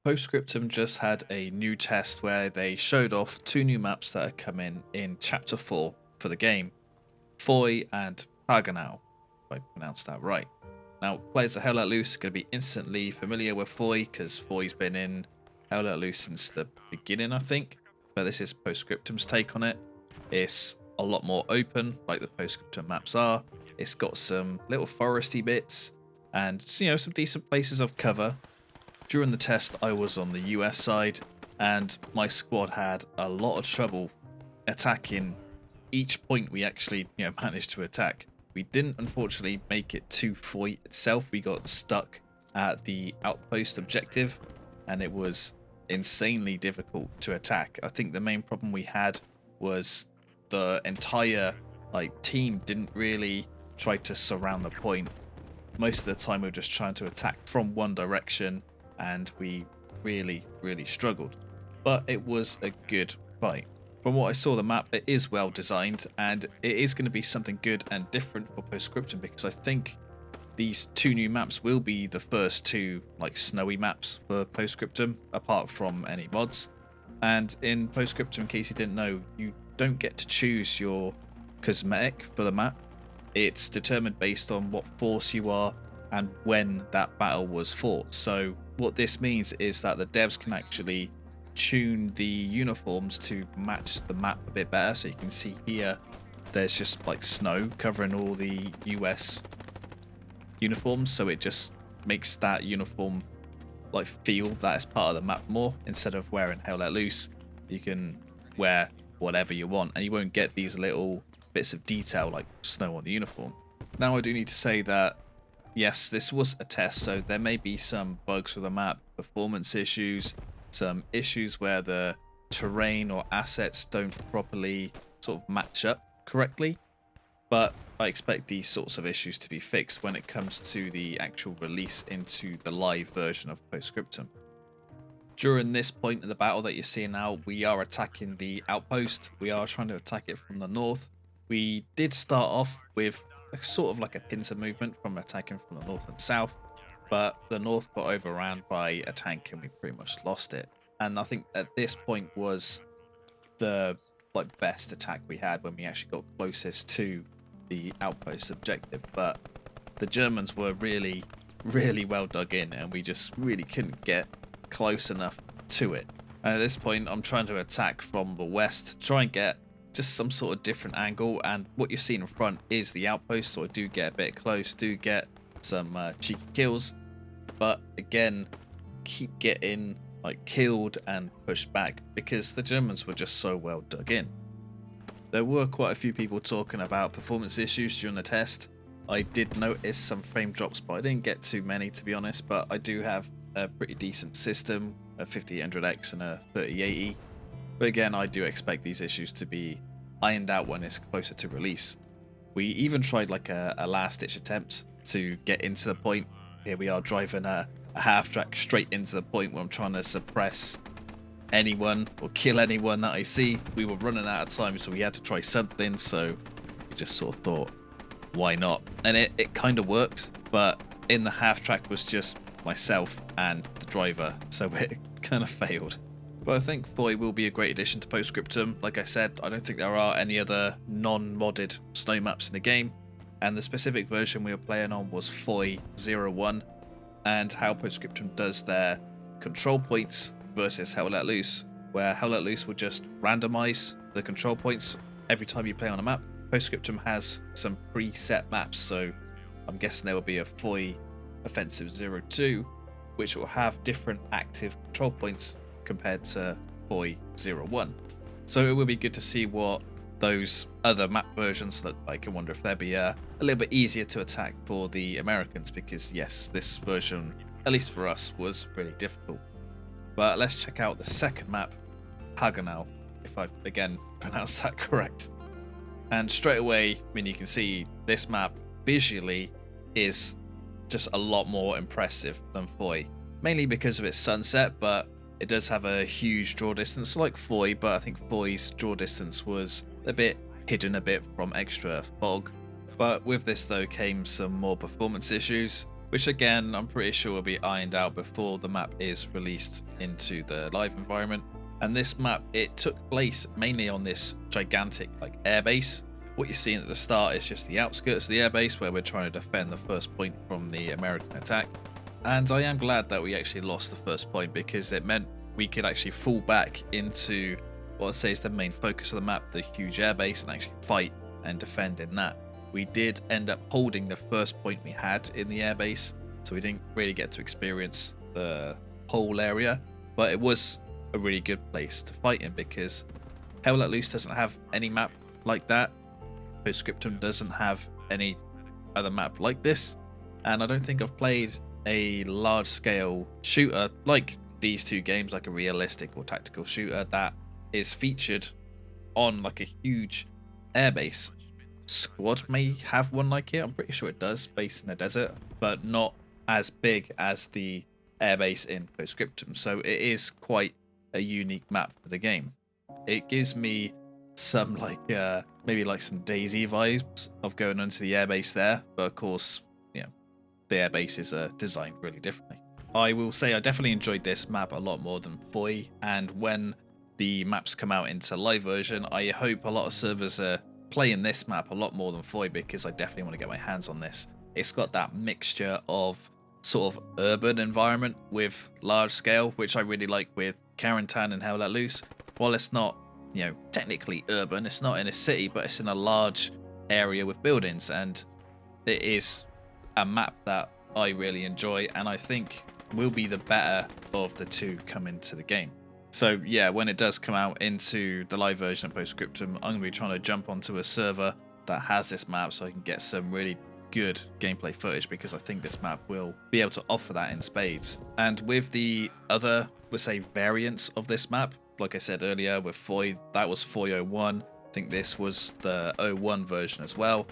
Post Scriptum just had a new test where they showed off two new maps that are coming in Chapter 4 for the game, Foy and Haguenau, if I pronounced that right. Now, players of Hell Let Loose are going to be instantly familiar with Foy because Foy's been in Hell Let Loose since the beginning, I think. But this is Post Scriptum's take on it. It's a lot more open, like the Post Scriptum maps are. It's got some little foresty bits and some decent places of cover. During the test, I was on the US side, and my squad had a lot of trouble attacking each point we actually managed to attack. We didn't unfortunately make it to Foy itself. We got stuck at the outpost objective, and it was insanely difficult to attack. I think the main problem we had was the entire team didn't really try to surround the point. Most of the time we were just trying to attack from one direction, and we really struggled. But it was a good fight. From what I saw, the map, it is well designed, and it is going to be something good and different for Post Scriptum, because I think these two new maps will be the first two snowy maps for Post Scriptum, apart from any mods. And in Post Scriptum, in case you didn't know, you don't get to choose your cosmetic for the map. It's determined based on what force you are and when that battle was fought. So what this means is that the devs can actually tune the uniforms to match the map a bit better. So you can see here there's just snow covering all the US uniforms, so it just makes that uniform feel that it's part of the map more. Instead of wearing Hell Let Loose, you can wear whatever you want and you won't get these little bits of detail like snow on the uniform. Now, I do need to say that yes, this was a test, so there may be some bugs with the map, performance issues, some issues where the terrain or assets don't properly sort of match up correctly, but I expect these sorts of issues to be fixed when it comes to the actual release into the live version of Post Scriptum. During this point in the battle that you're seeing now, we are attacking the outpost. We are trying to attack it from the north. We did start off with sort of a pincer movement from attacking from the north and south, but the north got overran by a tank and we pretty much lost it. And I think at this point was the best attack we had when we actually got closest to the outpost objective. But the Germans were really well dug in, and we just really couldn't get close enough to it. And at this point, I'm trying to attack from the west, try and get just some sort of different angle, and what you see in front is the outpost, so I do get a bit close, do get some cheeky kills, but again keep getting killed and pushed back because the Germans were just so well dug in. There were quite a few people talking about performance issues during the test. I did notice some frame drops, but I didn't get too many, to be honest. But I do have a pretty decent system, a 5800X and a 3080. But again, I do expect these issues to be ironed out when it's closer to release. We even tried a last-ditch attempt to get into the point. Here we are driving a half-track straight into the point where I'm trying to suppress anyone or kill anyone that I see. We were running out of time, so we had to try something, so we just sort of thought, why not? And it kind of worked, but in the half-track was just myself and the driver, so it kind of failed. But I think Foy will be a great addition to Post Scriptum. Like I said, I don't think there are any other non-modded snow maps in the game, and the specific version we were playing on was Foy 01, and how Post Scriptum does their control points versus Hell Let Loose, where Hell Let Loose will just randomize the control points every time you play on a map. Post Scriptum has some preset maps, so I'm guessing there will be a Foy Offensive 02, which will have different active control points compared to Foy 01. So it will be good to see what those other map versions look like. I wonder if they'll be a little bit easier to attack for the Americans, because yes, this version, at least for us, was really difficult. But let's check out the second map, Haguenau, if I've again pronounced that correct. And straight away, you can see this map visually is just a lot more impressive than Foy, mainly because of its sunset, but it does have a huge draw distance like Foy, but I think Foy's draw distance was a bit hidden a bit from extra fog. But with this though came some more performance issues. which again, I'm pretty sure will be ironed out before the map is released into the live environment. And this map, it took place mainly on this gigantic like airbase. What you're seeing at the start is just the outskirts of the airbase where we're trying to defend the first point from the American attack. And I am glad that we actually lost the first point, because it meant we could actually fall back into what I'd say is the main focus of the map, the huge airbase, and actually fight and defend in that. We did end up holding the first point we had in the airbase, so we didn't really get to experience the whole area, but it was a really good place to fight in, because Hell Let Loose doesn't have any map like that. Post Scriptum doesn't have any other map like this, and I don't think I've played a large scale shooter like these two games, like a realistic or tactical shooter that is featured on like a huge airbase. Squad may have one like it, I'm pretty sure it does, based in the desert, but not as big as the airbase in Post Scriptum, so it is quite a unique map for the game. It gives me some like maybe like some DayZ vibes of going onto the airbase there, but of course, you know, the air bases are designed really differently. I will say I definitely enjoyed this map a lot more than Foy, and when the maps come out into live version, I hope a lot of servers are playing this map a lot more than Foy, because I definitely want to get my hands on this. It's got that mixture of sort of urban environment with large scale, which I really like with Carentan and Hell Let Loose. While it's not, you know, technically urban, it's not in a city, but it's in a large area with buildings, and it is a map that I really enjoy, and I think will be the better of the two coming to the game. So yeah, when it does come out into the live version of Post Scriptum, I'm going to be trying to jump onto a server that has this map so I can get some really good gameplay footage, because I think this map will be able to offer that in spades. And with the other, we'll say, variants of this map, like I said earlier with Foy, that was Foy 01. I think this was the 01 version as well.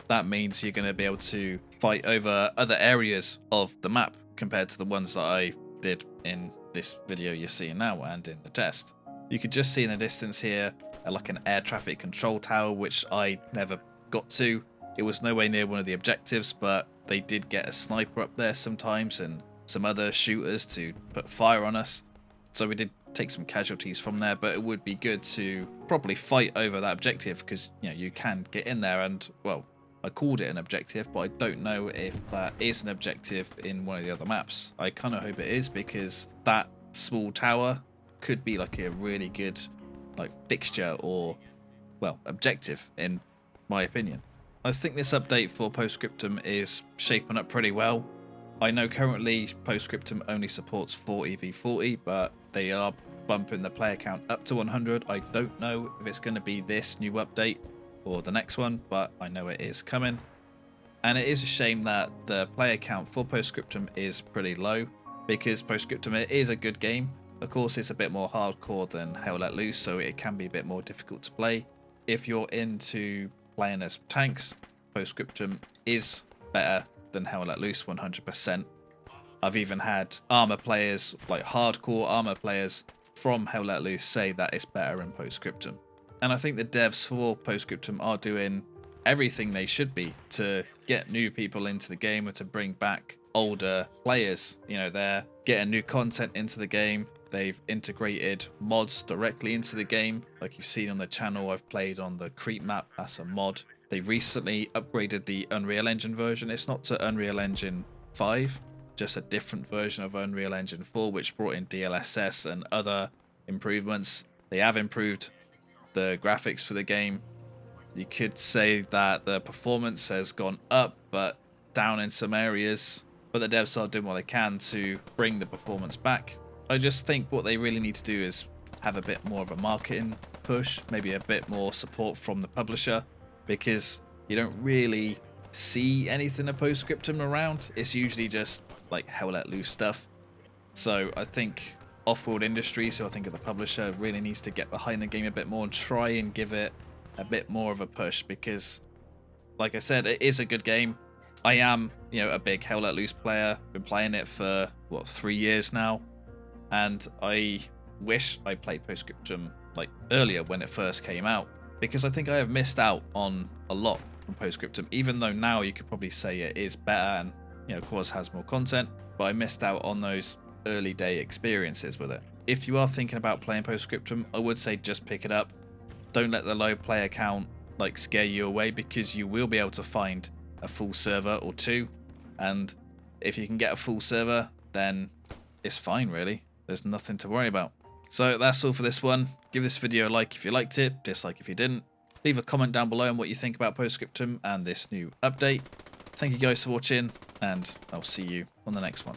That means you're going to be able to fight over other areas of the map compared to the ones that I did in this video you're seeing now and in the test. You could just see in the distance here like an air traffic control tower, which I never got to. It was nowhere near one of the objectives, but they did get a sniper up there sometimes and some other shooters to put fire on us. So we did take some casualties from there, but it would be good to probably fight over that objective, because you know you can get in there, and well, I called it an objective, but I don't know if that is an objective in one of the other maps. I kind of hope it is, because that small tower could be like a really good like fixture or, well, objective in my opinion. I think this update for Post Scriptum is shaping up pretty well. I know currently Post Scriptum only supports 40v40, but they are bumping the player count up to 100. I don't know if it's going to be this new update or the next one, but I know it is coming. And it is a shame that the player count for Post Scriptum is pretty low, because Post Scriptum is a good game. Of course, it's a bit more hardcore than Hell Let Loose, so it can be a bit more difficult to play. If you're into playing as tanks, Post Scriptum is better than Hell Let Loose 100%. I've even had armor players, like hardcore armor players from Hell Let Loose, say that it's better in Post Scriptum. And I think the devs for Post Scriptum are doing everything they should be to get new people into the game and to bring back older players. You know, they're getting new content into the game. They've integrated mods directly into the game. Like you've seen on the channel, I've played on the Creep map, that's a mod. They recently upgraded the Unreal Engine version. It's not to Unreal Engine 5, just a different version of Unreal Engine 4, which brought in DLSS and other improvements. They have improved the graphics for the game. You could say that the performance has gone up, but down in some areas. But the devs are doing what they can to bring the performance back. I just think what they really need to do is have a bit more of a marketing push, maybe a bit more support from the publisher, because you don't really see anything of Post Scriptum around. It's usually just like Hell Let Loose stuff. So I think Off-World Industries, who I think are the publisher, really needs to get behind the game a bit more and try and give it a bit more of a push, because like I said, it is a good game. I am, you know, a big Hell Let Loose player. Been playing it for what, 3 years now, and I wish I played Post Scriptum like earlier when it first came out, because I think I have missed out on a lot from Post Scriptum, even though now you could probably say it is better, and of course has more content, but I missed out on those early day experiences with it. If you are thinking about playing Post Scriptum, I would say just pick it up. Don't let the low player count like scare you away, because you will be able to find a full server or two, and if you can get a full server, then it's fine really. There's nothing to worry about. So that's all for this one. Give this video a like if you liked it, dislike if you didn't. Leave a comment down below on what you think about Post Scriptum and this new update. Thank you guys for watching, and I'll see you on the next one.